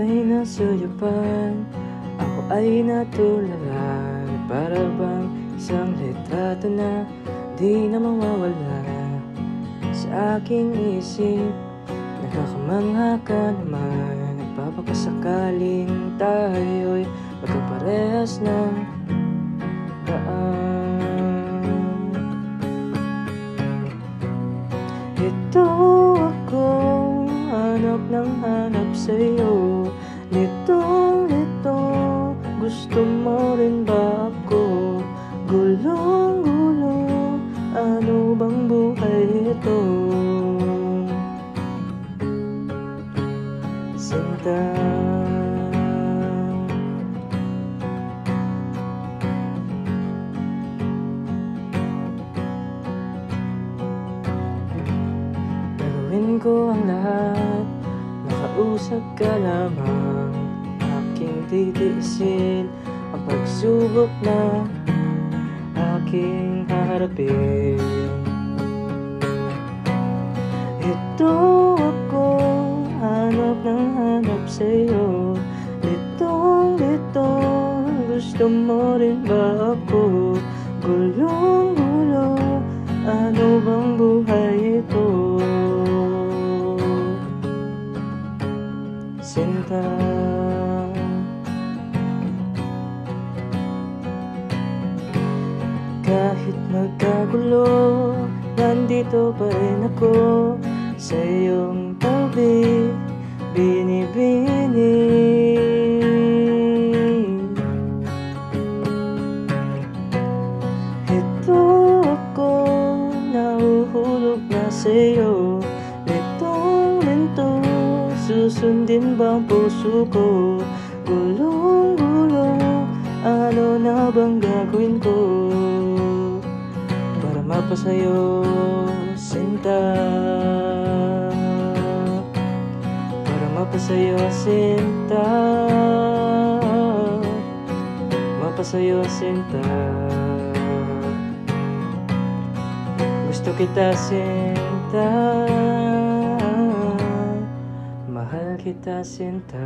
ika'y nasuyupan, ako ay natulala. Para bang isang litrato na di na mawawala sa aking isip. Nakakamangha ka naman, nagpapakasakaling tayo'y magkaparehas ng daan. Ito ako, hanap ng hanap sa'yo. Litong-lito, gusto mo rin ba ako? Gulong-gulo, ano bang buhay ito? Sinta, gagawin ko ang lahat, makausap ka lamang. Aking titiisin ang pagsubok na aking haharapin. Ito ako, hanap ng hanap sa'yo. Litong-lito, gusto mo rin ba ako? Gulong-gulo, ano bang buhay ito? Sinta, kahit magkagulo, nandito pa rin ako sa iyong tabi, binibini. Ito ako, nahuhulog na sa iyo. Litong-lito, susundin ba ang puso ko? Gulong-gulo, ano na bang gagawin ko para mapasayo, sinta? Para mapasayo, sinta. Mapasayo, sinta. Gusto kita, sinta. Mahal kita, sinta.